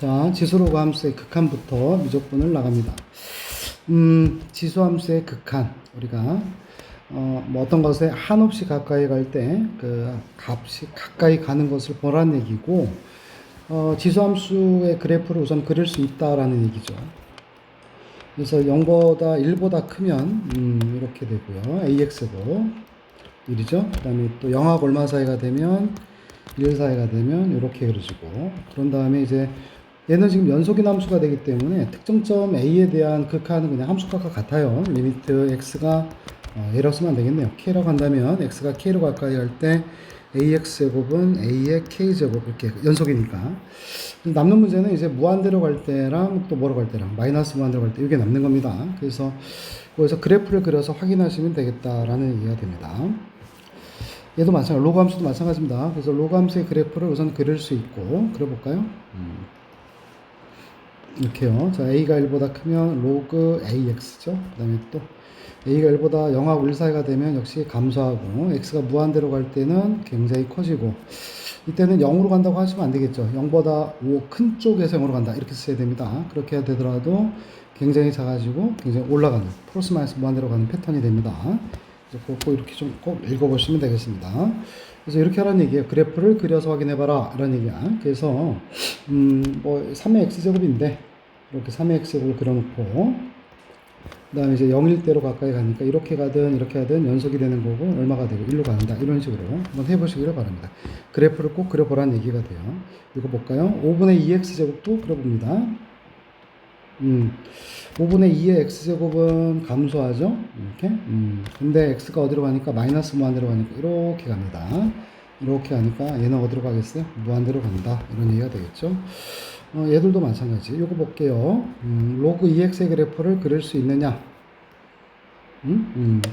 자, 지수로그 함수의 극한부터 미적분을 나갑니다. 지수함수의 극한, 우리가 뭐 어떤 것에 한없이 가까이 갈 때 그 값이 가까이 가는 것을 보란 얘기고, 지수함수의 그래프를 우선 그릴 수 있다라는 얘기죠. 그래서 0보다 1보다 크면 이렇게 되고요. AX고 1이죠. 그 다음에 또 0하고 얼마 사이가 되면 1 사이가 되면 이렇게 그려지고, 그런 다음에 이제 얘는 지금 연속인 함수가 되기 때문에 특정점 A에 대한 극한은 그냥 함수값과 같아요. 리미트 X가 A라고 쓰면 안 되겠네요. K라고 한다면 X가 K로 가까이 할 때 AX제곱은 A의 K제곱, 이렇게 연속이니까. 남는 문제는 이제 무한대로 갈 때랑 또 뭐로 갈 때랑 마이너스 무한대로 갈 때 이게 남는 겁니다. 그래서 거기서 그래프를 그려서 확인하시면 되겠다라는 얘기가 됩니다. 얘도 마찬가지로 로그 함수도 마찬가지입니다. 그래서 로그 함수의 그래프를 우선 그릴 수 있고, 그려볼까요? 이렇게요. 자, A가 1보다 크면 로그 AX죠. 그 다음에 또 A가 1보다 0하고 1 사이가 되면 역시 감소하고, X가 무한대로 갈 때는 굉장히 커지고, 이때는 0으로 간다고 하시면 안 되겠죠. 0보다 5 큰 쪽에서 0으로 간다, 이렇게 써야 됩니다. 그렇게 해야 되더라도 굉장히 작아지고 굉장히 올라가는, 플러스 마이너스 무한대로 가는 패턴이 됩니다. 그래서 꼭 이렇게 좀 꼭 읽어보시면 되겠습니다. 그래서 이렇게 하라는 얘기예요. 그래프를 그려서 확인해봐라, 이런 얘기야. 그래서 뭐 3의 x제곱인데 이렇게 3의 x제곱을 그려놓고, 그 다음에 이제 0일 대로 가까이 가니까 이렇게 가든 이렇게 하든 연속이 되는 거고, 얼마가 되고 1로 간다, 이런 식으로 한번 해보시기를 바랍니다. 그래프를 꼭 그려보라는 얘기가 돼요. 이거 볼까요? 5분의 2x제곱도 그려봅니다. 5분의 2의 x제곱은 감소하죠? 이렇게. 근데 x가 어디로 가니까 마이너스 무한대로 가니까 이렇게 갑니다. 이렇게 가니까 얘는 어디로 가겠어요? 무한대로 간다, 이런 얘기가 되겠죠? 얘들도 마찬가지. 요거 볼게요. 로그 2x의 그래프를 그릴 수 있느냐?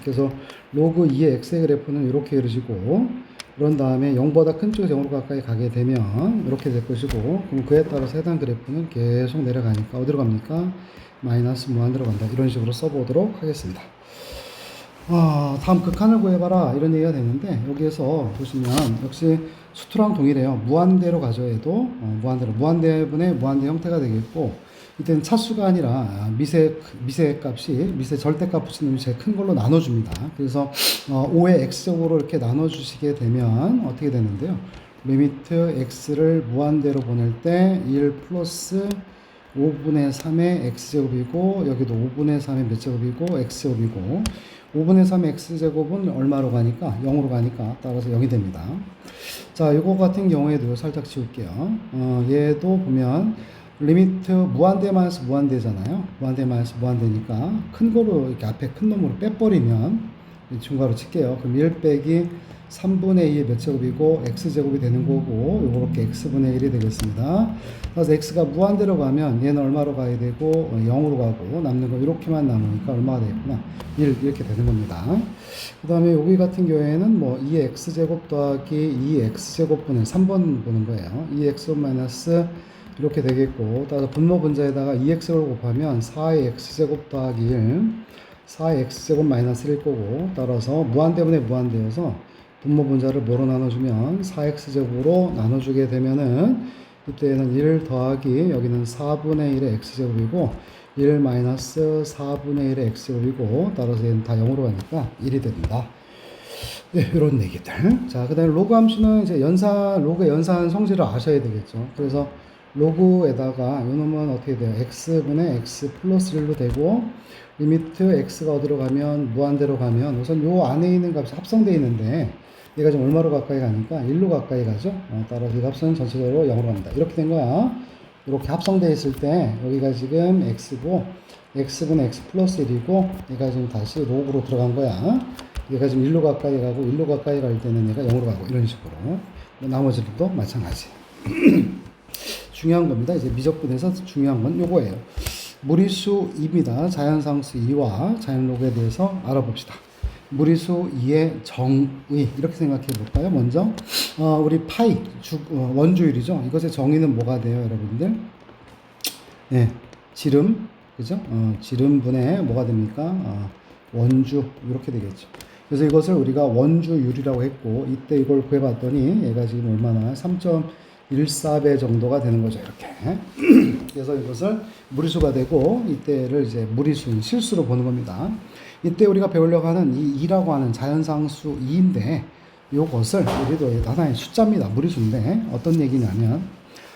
그래서 로그 2의 x의 그래프는 이렇게 그려지고, 그런 다음에 0보다 큰 쪽에서 0으로 가까이 가게 되면 이렇게 될 것이고, 그럼 그에 따라서 해당 그래프는 계속 내려가니까 어디로 갑니까? 마이너스 무한대로 간다, 이런 식으로 써보도록 하겠습니다. 다음 극한을 구해봐라, 이런 얘기가 되는데, 여기에서 보시면 역시 수투랑 동일해요. 무한대로 가져해도 무한대분의 무한대 형태가 되겠고, 이때는 차수가 아니라 미세 값이, 미세 절대값 붙이는 제일 큰 걸로 나눠줍니다. 그래서 5의 x제곱으로 이렇게 나눠주시게 되면 어떻게 되는데요? 리미트 x를 무한대로 보낼 때 1 플러스 5분의 3의 x제곱이고, 여기도 5분의 3의 몇 제곱이고 x제곱이고, 5분의 3의 x제곱은 얼마로 가니까 0으로 가니까 따라서 0이 됩니다. 자, 이거 같은 경우에도 살짝 지울게요. 얘도 보면 리미트 무한대 마이너스 무한대잖아요. 무한대 마이너스 무한대니까 큰 거로 이렇게 앞에 큰 놈으로 빼버리면 중괄호 칠게요. 그럼 1 빼기 3분의 2의 몇 제곱이고 x제곱이 되는 거고, 요렇게 x분의 1이 되겠습니다. 그래서 x가 무한대로 가면 얘는 얼마로 가야 되고 0으로 가고, 남는 거 이렇게만 남으니까 얼마가 되겠구나, 1, 이렇게 되는 겁니다. 그 다음에 여기 같은 경우에는 뭐 2x제곱 더하기 2x제곱분의 3번 보는 거예요. 2x 마이너스 이렇게 되겠고, 따라서 분모 분자에다가 2x를 곱하면 4의 x제곱 더하기 1, 4의 x제곱 마이너스 1일 거고, 따라서 무한대분의 무한대여서 분모 분자를 뭐로 나눠주면 4x제곱으로 나눠주게 되면은, 이때는 1 더하기 여기는 4분의 1의 x제곱이고 1 마이너스 4분의 1의 x제곱이고, 따라서 얘는 다 0으로 가니까 1이 된다. 네, 이런 얘기들. 자, 그 다음에 로그 함수는 이제 로그의 연산 성질을 아셔야 되겠죠. 그래서 로그에다가 요놈은 어떻게 돼요? x분의 x 플러스 1로 되고, 리미트 x가 어디로 가면 무한대로 가면 우선 요 안에 있는 값이 합성되어 있는데 얘가 지금 얼마로 가까이 가니까 1로 가까이 가죠. 따라서 이 값은 전체적으로 0으로 갑니다. 이렇게 된 거야. 이렇게 합성되어 있을 때 여기가 지금 x고 x분의 x 플러스 1이고, 얘가 지금 다시 로그로 들어간 거야. 얘가 지금 1로 가까이 가고 1로 가까이 갈 때는 얘가 0으로 가고, 이런 식으로. 나머지들도 마찬가지. 중요한 겁니다. 이제 미적분에서 중요한 건 요거예요. 무리수 2입니다. 자연상수 2와 자연로그에 대해서 알아봅시다. 무리수 2의 정의, 이렇게 생각해 볼까요? 먼저 우리 파이 원주율이죠. 이것의 정의는 뭐가 돼요, 여러분들? 네, 지름, 그죠? 지름분의 뭐가 됩니까? 원주, 이렇게 되겠죠. 그래서 이것을 우리가 원주율이라고 했고, 이때 이걸 구해봤더니 얘가 지금 얼마나 3. 1/4배 정도가 되는 거죠. 이렇게. 그래서 이것을 무리수가 되고 이때를 이제 무리수인 실수로 보는 겁니다. 이때 우리가 배우려고 하는 이 2라고 하는 자연상수 2인데 이것을 우리도 하나의 숫자입니다. 무리수인데 어떤 얘기냐면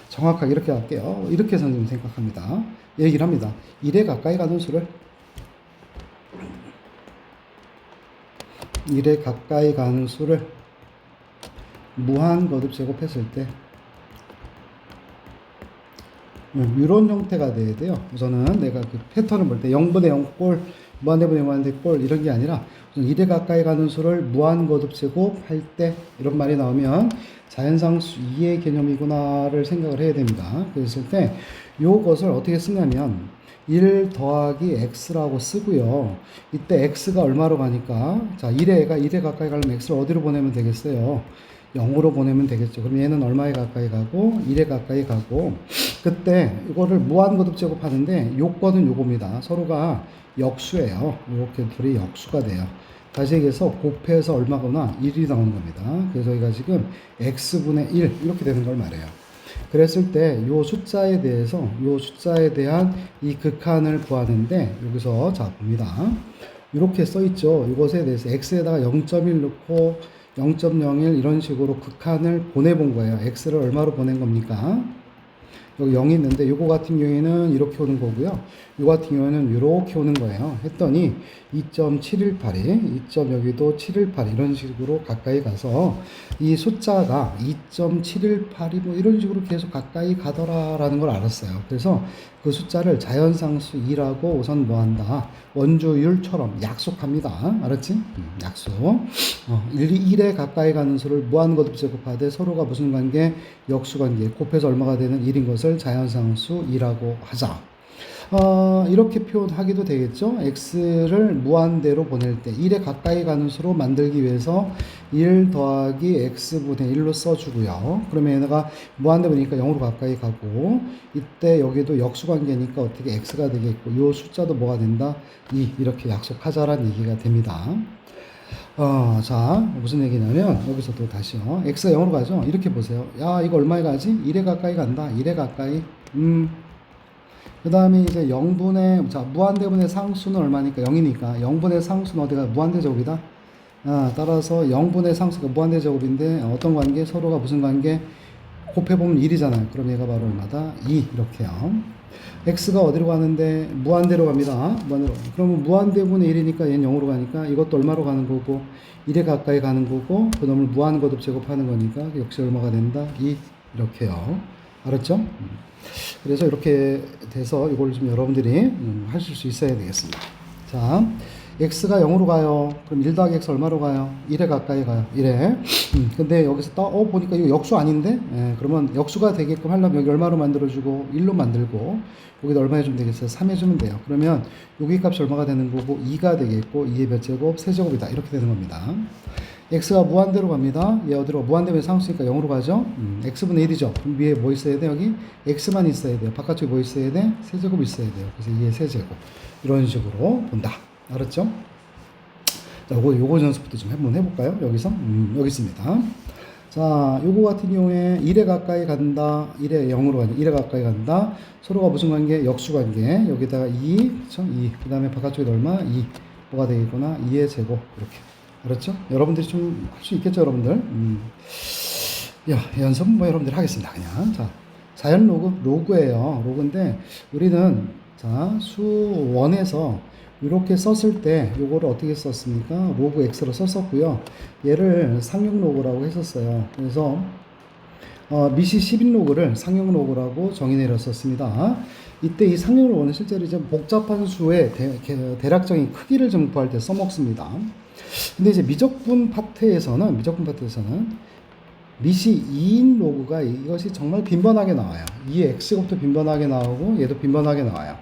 정확하게 이렇게 할게요. 이렇게 선생님 생각합니다. 얘기를 합니다. 1에 가까이 가는 수를 1에 가까이 가는 수를 무한 거듭 제곱했을 때 이런 형태가 돼야 돼요. 우선은 내가 그 패턴을 볼 때 0분의 0꼴, 무한대분의 무한대꼴 이런 게 아니라 1에 가까이 가는 수를 무한 거듭 제곱할 때 이런 말이 나오면 자연상수 2의 개념이구나를 생각을 해야 됩니다. 그랬을 때 이것을 어떻게 쓰냐면 1 더하기 x라고 쓰고요. 이때 x가 얼마로 가니까 자 1에 가까이 가려면 x를 어디로 보내면 되겠어요? 0으로 보내면 되겠죠. 그럼 얘는 얼마에 가까이 가고 1에 가까이 가고 그때 이거를 무한거듭 제곱하는데 요거는 요겁니다. 서로가 역수예요. 이렇게 둘이 역수가 돼요. 다시 얘기해서 곱해서 얼마거나 1이 나오는 겁니다. 그래서 여기가 지금 x분의 1 이렇게 되는 걸 말해요. 그랬을 때 요 숫자에 대한 이 극한을 구하는데 여기서 자 봅니다. 이렇게 써 있죠. 이것에 대해서 x에다가 0.1 넣고 0.01 이런 식으로 극한을 보내본 거예요. x를 얼마로 보낸 겁니까? 여기 0이 있는데 요거 같은 경우에는 이렇게 오는 거고요. 요 같은 경우에는 이렇게 오는 거예요. 했더니 2.718이 2. 여기도 718 이런 식으로 가까이 가서 이 숫자가 2.718이 뭐 이런 식으로 계속 가까이 가더라라는 걸 알았어요. 그래서 그 숫자를 자연상수 2라고 우선 뭐 한다? 원주율처럼 약속합니다. 알았지? 약속. 1에 가까이 가는 수를 무한거듭 제곱하되 서로가 무슨 관계? 역수관계. 곱해서 얼마가 되는 1인 것을 자연상수 2라고 하자. 이렇게 표현하기도 되겠죠. x를 무한대로 보낼 때 1에 가까이 가는 수로 만들기 위해서 1 더하기 x분의 1로 써주고요. 그러면 얘네가 무한대 보니까 0으로 가까이 가고 이때 여기도 역수관계니까 어떻게 x가 되겠고 이 숫자도 뭐가 된다? 2 이렇게 약속하자라는 얘기가 됩니다. 자 무슨 얘기냐면 여기서도 다시요. x가 0으로 가죠. 이렇게 보세요. 야 이거 얼마에 가지? 1에 가까이 간다. 1에 가까이 그 다음에 이제 0분의, 자, 무한대분의 상수는 얼마니까? 0이니까. 0분의 상수는 어디가? 무한대제곱이다? 따라서 0분의 상수가 무한대제곱인데, 어떤 관계? 서로가 무슨 관계? 곱해보면 1이잖아요. 그럼 얘가 바로 얼마다? 2. 이렇게요. x가 어디로 가는데? 무한대로 갑니다. 무한대로. 그러면 무한대분의 1이니까 얘는 0으로 가니까 이것도 얼마로 가는 거고, 1에 가까이 가는 거고, 그 놈을 무한거듭 제곱하는 거니까 역시 얼마가 된다? 2. 이렇게요. 알았죠? 그래서 이렇게 돼서 이걸 좀 여러분들이 하실 수 있어야 되겠습니다. 자, x가 0으로 가요. 그럼 1 더하기 x 얼마로 가요? 1에 가까이 가요. 1에. 근데 여기서 보니까 이거 역수 아닌데? 그러면 역수가 되게끔 하려면 여기 얼마로 만들어주고 1로 만들고 여기다 얼마 해주면 되겠어요? 3 해주면 돼요. 그러면 여기 값이 얼마가 되는 거고 2가 되겠고 2의 몇 제곱? 세제곱이다. 이렇게 되는 겁니다. x가 무한대로 갑니다. 얘 어디로? 무한대면 상수니까 0으로 가죠. x분의 1이죠. 그럼 위에 뭐 있어야 돼? 여기 x만 있어야 돼요. 바깥쪽에 뭐 있어야 돼? 세제곱 있어야 돼요. 그래서 2의 세제곱. 이런 식으로 본다. 알았죠? 자, 요거 연습부터 좀 한번 해볼까요? 여기서? 여기 있습니다. 자, 요거 같은 경우에 1에 가까이 간다. 1에 0으로 간다. 1에 가까이 간다. 서로가 무슨 관계? 역수 관계. 여기다가 2, 그쵸? 2. 그 다음에 바깥쪽에 얼마? 2. 뭐가 되겠구나? 2의 제곱. 이렇게. 알았죠? 여러분들이 좀 할 수 있겠죠, 여러분들? 연습은 뭐 여러분들 하겠습니다, 그냥. 자, 자연 로그예요. 로그인데, 우리는, 자, 수원에서 이렇게 썼을 때, 요거를 어떻게 썼습니까? 로그 x로 썼었고요. 얘를 상용 로그라고 했었어요. 그래서, 미시 10인 로그를 상용 로그라고 정의 내렸었습니다. 이때 이 상용 로그는 실제로 이제 복잡한 수의 대략적인 크기를 좀 구할 때 써먹습니다. 근데 이제 미적분 파트에서는 미시 2인 로그가 이것이 정말 빈번하게 나와요. 이 x곱도 빈번하게 나오고 얘도 빈번하게 나와요.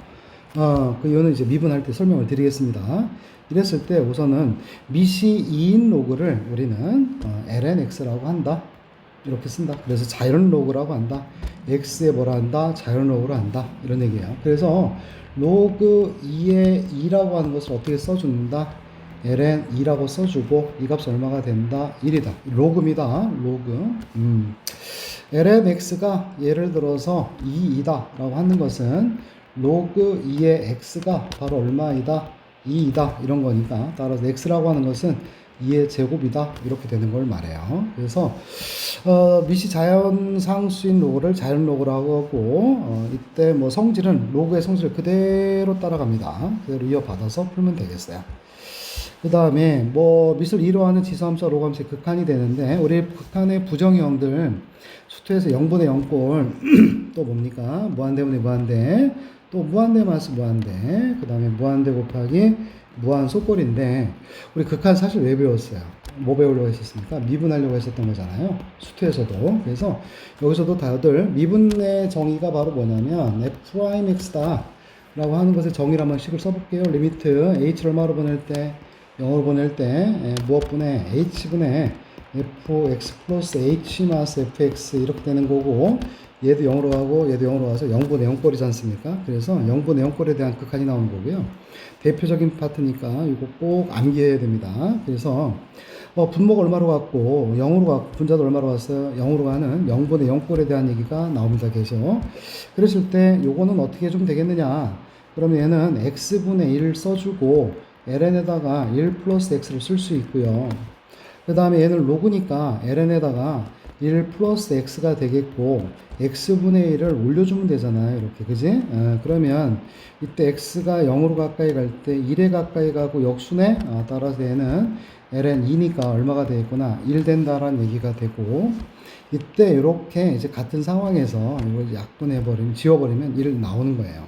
그 이유는 이제 미분할 때 설명을 드리겠습니다. 이랬을 때 우선은 미시 2인 로그를 우리는 lnx라고 한다. 이렇게 쓴다. 그래서 자연 로그라고 한다. x에 뭐라 한다? 자연 로그로 한다. 이런 얘기예요. 그래서 로그 2의 2라고 하는 것을 어떻게 써준다? ln 2라고 써주고 이 값이 얼마가 된다? 1이다. 로그입니다. 로그. ln x가 예를 들어서 2이다 라고 하는 것은 로그 2의 x가 바로 얼마이다? 2이다 이런 거니까, 따라서 x라고 하는 것은 2의 제곱이다 이렇게 되는 걸 말해요. 그래서 미시 자연상수인 로그를 자연 로그라고 하고, 이때 뭐 성질은 로그의 성질을 그대로 따라갑니다. 그대로 이어받아서 풀면 되겠어요. 그 다음에 뭐 미술 이루하는 지수함수와 로그함수의 극한이 되는데, 우리 극한의 부정형들 수투에서 0분의 0꼴 또 뭡니까? 무한대분의 무한대, 또 무한대 마이너스 무한대, 그 다음에 무한대 곱하기 무한 소꼴인데, 우리 극한 사실 왜 배웠어요? 뭐 배우려고 했었습니까? 미분하려고 했었던 거잖아요. 수투에서도. 그래서 여기서도 다들 미분의 정의가 바로 뭐냐면 f'x다 라고 하는 것의 정의를 한번 식을 써볼게요. 리미트 h를 얼마로 보낼 때, 0으로 보낼 때 무엇분의 h분의 fx 플러스 h 마이너스 fx 이렇게 되는 거고, 얘도 0으로 가고 얘도 0으로 가서 0분의 0꼴이지 않습니까? 그래서 0분의 0꼴에 대한 극한이 나오는 거고요. 대표적인 파트니까 이거 꼭 암기해야 됩니다. 그래서 분모가 얼마로 갔고 0으로 갔고 분자도 얼마로 갔어요? 0으로 가는 0분의 0꼴에 대한 얘기가 나옵니다. 계속. 그랬을 때 요거는 어떻게 좀 되겠느냐? 그러면 얘는 x분의 1을 써주고 ln에다가 1 플러스 x를 쓸 수 있고요. 그 다음에 얘는 로그니까 ln에다가 1 플러스 x가 되겠고, x분의 1을 올려주면 되잖아요. 이렇게. 그지? 그러면 이때 x가 0으로 가까이 갈 때 1에 가까이 가고 역순에, 따라서 얘는 ln 2니까 얼마가 되겠구나? 1 된다라는 얘기가 되고, 이때 이렇게 이제 같은 상황에서 이걸 약분해버리면, 지워버리면 1 나오는 거예요.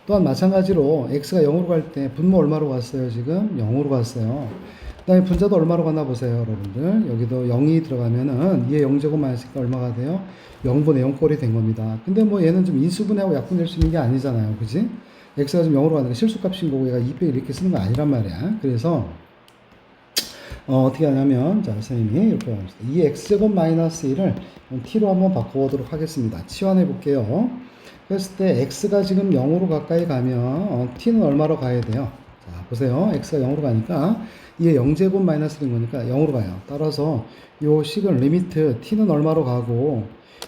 또한 마찬가지로 x가 0으로 갈 때 분모 얼마로 갔어요? 지금 0으로 갔어요. 그 다음에 분자도 얼마로 갔나 보세요, 여러분들. 여기도 0이 들어가면은 2의 0제곱 마이너스니까 얼마가 돼요? 0분의 0꼴이 된 겁니다. 근데 뭐 얘는 좀 인수분해하고 약분될 수 있는 게 아니잖아요. 그지? x가 지금 0으로 가는 게 실수값인 거고 얘가 2빼기 이렇게 쓰는 거 아니란 말이야. 그래서 어떻게 하냐면, 자, 선생님이 이렇게 합시다. 2x제곱 마이너스 1을 t로 한번 바꿔보도록 하겠습니다. 치환해 볼게요. 그랬을 때 x가 지금 0으로 가까이 가면 t는 얼마로 가야 돼요? 자, 보세요. x가 0으로 가니까 이게 0제곱 마이너스 1인 거니까 0으로 가요. 따라서 요 식은 리미트 t는 얼마로 가고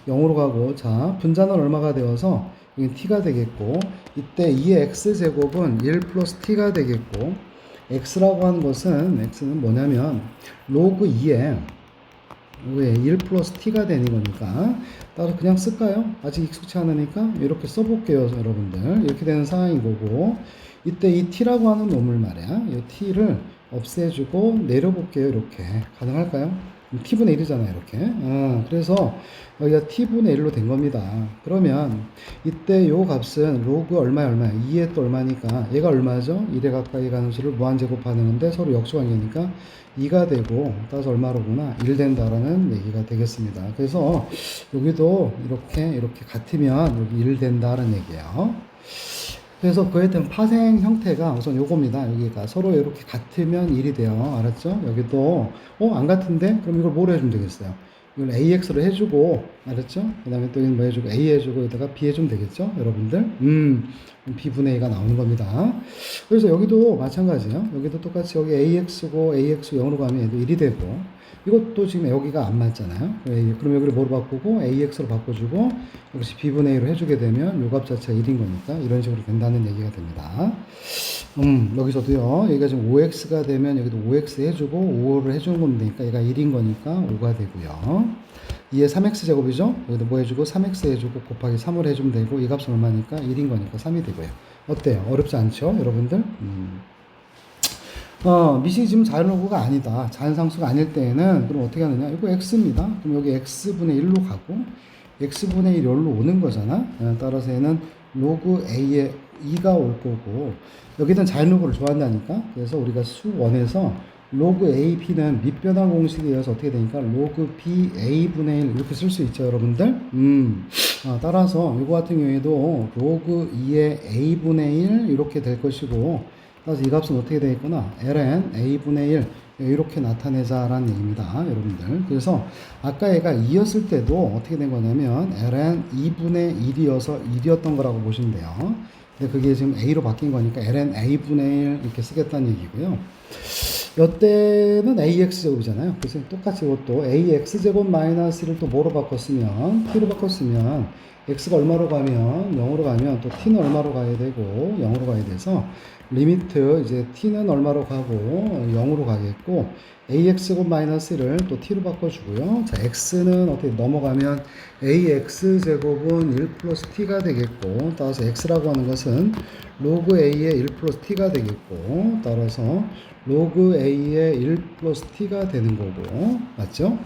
0으로 가고, 자, 분자는 얼마가 되어서 여기 t가 되겠고, 이때 2의 x제곱은 1 플러스 t가 되겠고, x라고 하는 것은, x는 뭐냐면 로그 2에 왜 1 플러스 t가 되는 거니까, 따라서 그냥 쓸까요? 아직 익숙치 않으니까 이렇게 써볼게요, 여러분들. 이렇게 되는 상황인 거고, 이때 이 t라고 하는 놈을 말이야, 이 t를 없애주고 내려볼게요. 이렇게 가능할까요? t분의 1이잖아요, 이렇게. 그래서 여기가 t분의 1로 된 겁니다. 그러면 이때 요 값은 로그 얼마야? 2에 또 얼마니까 얘가 얼마죠? 1에 가까이 가는 수를 무한제곱하는데 서로 역수관계니까 2가 되고, 따라서 얼마로구나? 1 된다라는 얘기가 되겠습니다. 그래서 여기도 이렇게 같으면 여기 1 된다는 얘기예요. 그래서 그에 대한 파생 형태가 우선 요겁니다. 여기가 서로 이렇게 같으면 1이 돼요. 알았죠? 여기도 안 같은데? 그럼 이걸 뭐로 해주면 되겠어요? 이걸 AX로 해주고, 알았죠? 그 다음에 또 이건 뭐 해주고, A 해주고, 여기다가 B 해주면 되겠죠? 여러분들? B분의 A가 나오는 겁니다. 그래서 여기도 마찬가지예요. 여기도 똑같이 여기 AX고, AX 0으로 가면 얘도 1이 되고, 이것도 지금 여기가 안 맞잖아요. 그럼 여기를 뭐로 바꾸고 AX로 바꿔주고 역시 B분의 A로 해주게 되면 요 값 자체가 1인 거니까 이런 식으로 된다는 얘기가 됩니다. 여기서도요. 여기가 지금 5X가 되면 여기도 5X 해주고 5를 해주는 거면 되니까 얘가 1인 거니까 5가 되고요. 2의 3X 제곱이죠. 여기도 뭐 해주고 3X 해주고 곱하기 3을 해주면 되고, 이 값은 얼마니까 1인 거니까 3이 되고요. 어때요? 어렵지 않죠? 여러분들? 미식이 지금 자연로그가 아니다. 자연상수가 아닐 때에는 그럼 어떻게 하느냐? 이거 x입니다. 그럼 여기 x분의 1로 가고 x분의 1이 여기로 오는 거잖아. 따라서 얘는 로그 a에 2가 올 거고, 여기는 자연로그를 좋아한다니까. 그래서 우리가 수원에서 로그 a, b는 밑변환 공식에 의해서 어떻게 되니까 로그 b a분의 1 이렇게 쓸 수 있죠, 여러분들. 따라서 이거 같은 경우에도 로그 2의 a분의 1 이렇게 될 것이고, 따라서 이 값은 어떻게 되겠구나? ln a분의 1 이렇게 나타내자라는 얘기입니다, 여러분들. 그래서 아까 얘가 2였을 때도 어떻게 된 거냐면 ln 2분의 1이어서 1이었던 거라고 보시면 돼요. 근데 그게 지금 a로 바뀐 거니까 ln a분의 1 이렇게 쓰겠다는 얘기고요. 이때는 ax제곱이잖아요. 그래서 똑같이 이것도 ax제곱 마이너스 1을 또 뭐로 바꿨으면 t로 바꿨으면 x가 얼마로 가면 0으로 가면 또 t는 얼마로 가야 되고 0으로 가야 돼서 리미트 이제 t는 얼마로 가고 0으로 가겠고 ax제곱 마이너스 1을 또 t로 바꿔주고요. 자, x는 어떻게 넘어가면 ax제곱은 1 플러스 t가 되겠고 따라서 x라고 하는 것은 로그 a의 1 플러스 t가 되겠고 따라서 로그 a의 1 플러스 t가 되는 거고 맞죠?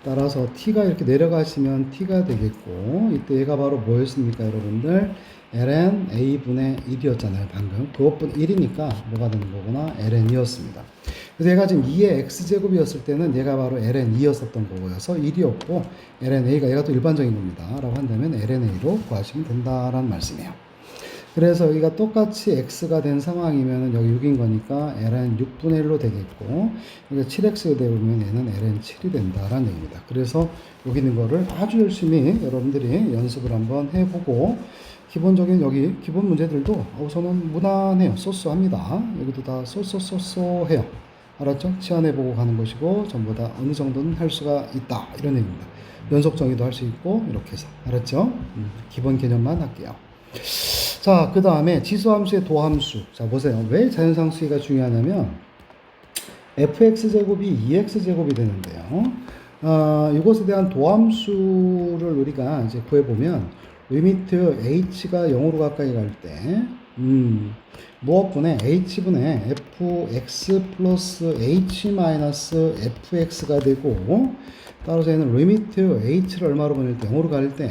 따라서 t가 이렇게 내려가시면 t가 되겠고 이때 얘가 바로 뭐였습니까 여러분들? ln a분의 1이었잖아요 방금. 그것분 1이니까 뭐가 되는 거구나? ln이었습니다. 그래서 얘가 지금 2의 x제곱이었을 때는 얘가 바로 ln 2였었던 거고요.서 1이었고 ln a가 얘가 또 일반적인 겁니다. 라고 한다면 ln a로 구하시면 된다라는 말씀이에요. 그래서 여기가 똑같이 x가 된 상황이면 여기 6인 거니까 ln 6분의 1로 되겠고 여기 7x가 되면 얘는 ln 7이 된다라는 얘기입니다. 그래서 여기 있는 거를 아주 열심히 여러분들이 연습을 한번 해보고 기본적인 여기 기본 문제들도 우선은 무난해요. 쏘쏘합니다. 여기도 다 쏘쏘쏘쏘해요. 알았죠? 치환해보고 가는 것이고 전부 다 어느 정도는 할 수가 있다 이런 얘기입니다. 연속 정의도 할 수 있고 이렇게 해서 알았죠? 기본 개념만 할게요. 자, 그 다음에 지수함수의 도함수. 자, 보세요. 왜 자연상수가 중요하냐면 fx제곱이 2x제곱이 되는데요. 이것에 대한 도함수를 우리가 이제 구해보면 리미트 h가 0으로 가까이 갈 때 무엇분의 h분의 fx 플러스 h 마이너스 fx가 되고 따라서 얘는 리미트 h를 얼마로 보낼 때 0으로 갈 때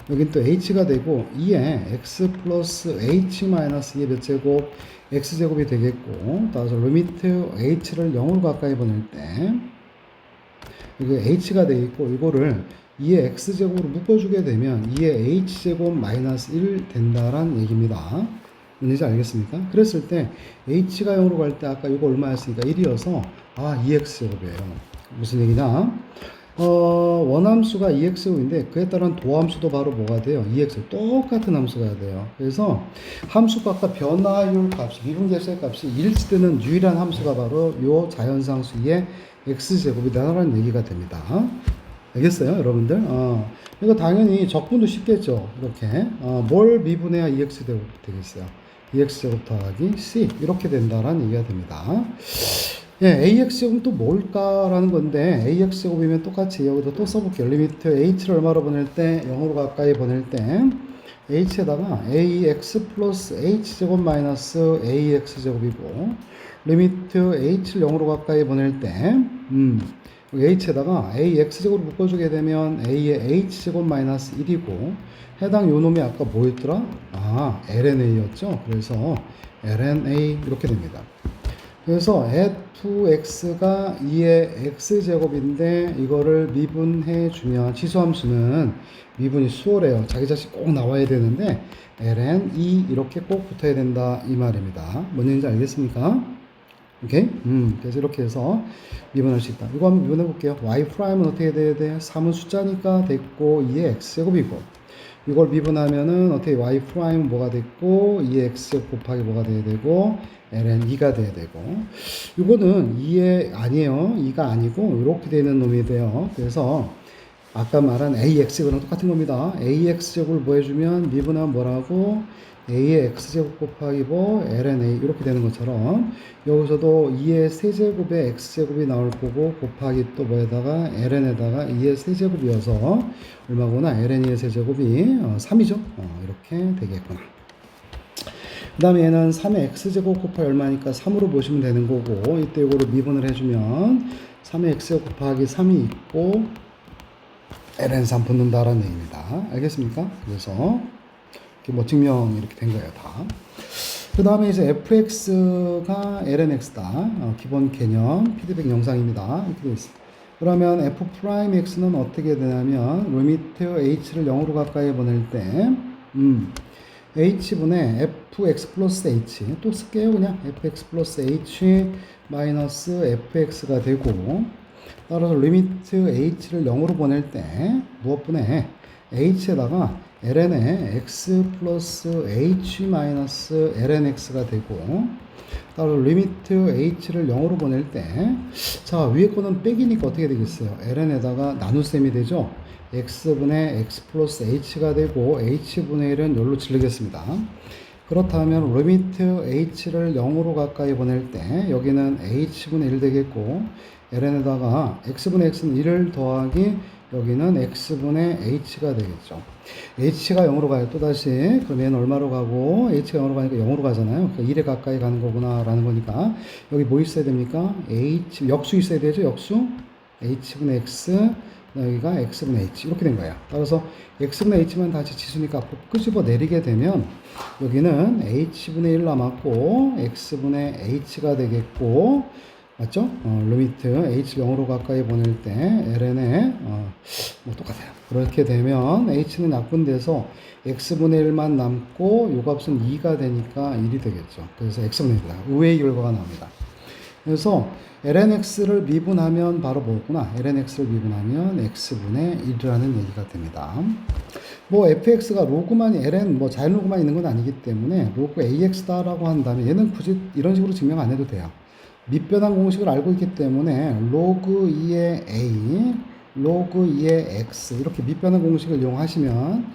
여긴 또 h가 되고 2에 x 플러스 h 마이너스 2의 몇 제곱 x제곱이 되겠고 따라서 리미트 h를 0으로 가까이 보낼 때 여기 h가 되겠고 이거를 2의 x제곱으로 묶어주게 되면 2의 h제곱 마이너스 1 된다라는 얘기입니다. 뭔지 알겠습니까? 그랬을 때 h가 0으로 갈 때 아까 이거 얼마였으니까 1이어서 2x제곱이에요. 무슨 얘기냐? 원함수가 2x제곱인데 그에 따른 도함수도 바로 뭐가 돼요? 2x 똑같은 함수가 돼요. 그래서 함수값과 변화율 값이 미분계수의 값이 일치되는 유일한 함수가 바로 요 자연상수의 x제곱이다라는 얘기가 됩니다. 알겠어요, 여러분들? 이거 당연히 적분도 쉽겠죠. 이렇게 뭘 미분해야 2x제곱 되겠어요? 2x제곱 더하기 c 이렇게 된다라는 얘기가 됩니다. 예, ax제곱은 또 뭘까라는 건데 ax제곱이면 똑같이 여기도 또 써볼게요. 리미트 h를 얼마로 보낼 때 0으로 가까이 보낼 때 h에다가 ax 플러스 h제곱 마이너스 ax제곱이고 리미트 h를 0으로 가까이 보낼 때 h에다가 ax제곱을 묶어주게 되면 a의 h제곱 마이너스 1이고 해당 요놈이 아까 뭐였더라? lna였죠. 그래서 lna 이렇게 됩니다. 그래서 fx가 2의 x제곱인데 이거를 미분해 주면 지수함수는 미분이 수월해요. 자기 자식 꼭 나와야 되는데 ln 2 이렇게 꼭 붙어야 된다 이 말입니다. 뭔 얘기인지 알겠습니까? 오케이? 그래서 이렇게 해서 미분할 수 있다. 이거 한번 미분해 볼게요. y 프라임은 어떻게 돼야 돼? 3은 숫자니까 됐고 2의 x제곱이고 이걸 미분하면은 어떻게 y 프라임은 뭐가 됐고 2의 x제곱 곱하기 뭐가 돼야 되고 ln 2가 돼야 되고 이거는 2의 아니에요. 2가 아니고 이렇게 되는 놈이 돼요. 그래서 아까 말한 ax제곱이랑 똑같은 겁니다. ax제곱을 뭐 해주면 미분하면 뭐라고? a의 x제곱 곱하기 뭐 ln a 이렇게 되는 것처럼 여기서도 2의 세제곱에 x제곱이 나올 거고 곱하기 또 뭐에다가 ln에다가 2의 세제곱이어서 얼마구나? ln 2의 세제곱이 3이죠. 이렇게 되겠구나. 그 다음에 얘는 3의 x제곱 곱하기 얼마니까 3으로 보시면 되는 거고 이때 이거를 미분을 해주면 3의 x제곱 곱하기 3이 있고 ln3 붙는다라는 얘기입니다. 알겠습니까? 그래서 뭐 증명이 이렇게 된 거예요, 다. 그 다음에 이제 fx가 lnx다. 기본 개념 피드백 영상입니다. 이렇게 되어 있습니다. 그러면 f'x는 어떻게 되냐면 리미트 h를 0으로 가까이 보낼 때 h분의 fx 플러스 h 또 쓸게요. 그냥 fx 플러스 h 마이너스 fx가 되고 따라서 리미트 h를 0으로 보낼 때 무엇분의 h에다가 ln에 x 플러스 h 마이너스 lnx가 되고, 따로 리미트 h를 0으로 보낼 때, 자, 위에 거는 빼기니까 어떻게 되겠어요? ln에다가 나눗셈이 되죠? x분의 x 플러스 h가 되고, h분의 1은 여기로 질르겠습니다. 그렇다면 리미트 h를 0으로 가까이 보낼 때 여기는 h분의 1 되겠고, ln에다가 x분의 x는 1을 더하기 여기는 x분의 h가 되겠죠. h가 0으로 가요. 또다시 그럼 얘는 얼마로 가고, h가 0으로 가니까 0으로 가잖아요. 그러니까 1에 가까이 가는 거구나 라는 거니까 여기 뭐 있어야 됩니까? 역수 있어야 되죠. 역수 h분의 x, 여기가 x분의 h 이렇게 된 거예요. 따라서 x분의 h만 다시 지수니까 앞으로 끄집어 내리게 되면 여기는 h분의 1 남았고 x분의 h가 되겠고, 맞죠? 리미트 h 0으로 가까이 보낼 때 ln에 뭐 똑같아요. 그렇게 되면 h는 약분돼서 x분의 1만 남고 요 값은 2가 되니까 1이 되겠죠. 그래서 x분의 1이다. 의외의 결과가 나옵니다. 그래서 lnx를 미분하면 바로 뭐구나. lnx를 미분하면 x분의 1이라는 얘기가 됩니다. 뭐 fx가 로그만이 ln 뭐 자연 로그만 있는 건 아니기 때문에 로그 ax다라고 한다면 얘는 굳이 이런 식으로 증명 안 해도 돼요. 밑변환 공식을 알고 있기 때문에 로그 2의 a, 로그 2의 x 이렇게 밑변환 공식을 이용하시면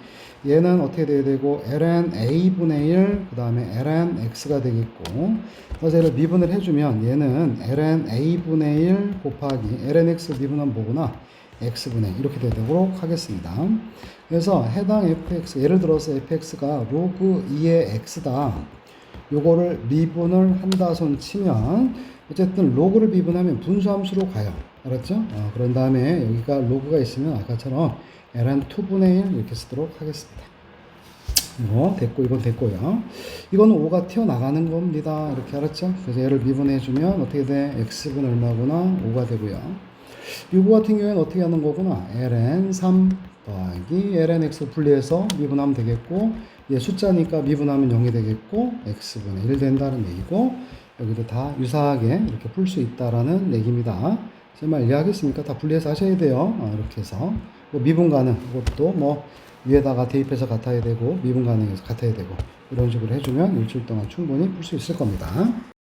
얘는 어떻게 돼야 되고 ln a분의 1, 그 다음에 ln x가 되겠고, 그래서 얘를 미분을 해주면 얘는 ln a분의 1 곱하기 ln x 미분하면 뭐구나? x분의 이렇게 되도록 하겠습니다. 그래서 해당 fx, 예를 들어서 fx가 로그 2의 x다. 요거를 미분을 한다 손 치면 어쨌든 로그를 미분하면 분수함수로 가요. 알았죠? 그런 다음에 여기가 로그가 있으면 아까처럼 ln 2분의 1 이렇게 쓰도록 하겠습니다. 이거 됐고, 이건 됐고요. 이거는 5가 튀어나가는 겁니다. 이렇게 알았죠? 그래서 얘를 미분해주면 어떻게 돼? x분 얼마구나? 5가 되고요. 이거 같은 경우에는 어떻게 하는 거구나? ln 3 더하기 ln x 분리해서 미분하면 되겠고, 얘 숫자니까 미분하면 0이 되겠고, x분의 1 된다는 얘기고, 여기도 다 유사하게 이렇게 풀 수 있다라는 얘기입니다. 제 말 이해하겠습니까? 다 분리해서 하셔야 돼요. 이렇게 해서. 뭐 미분 가능, 이것도 뭐 위에다가 대입해서 같아야 되고, 미분 가능해서 같아야 되고, 이런 식으로 해주면 일주일 동안 충분히 풀 수 있을 겁니다.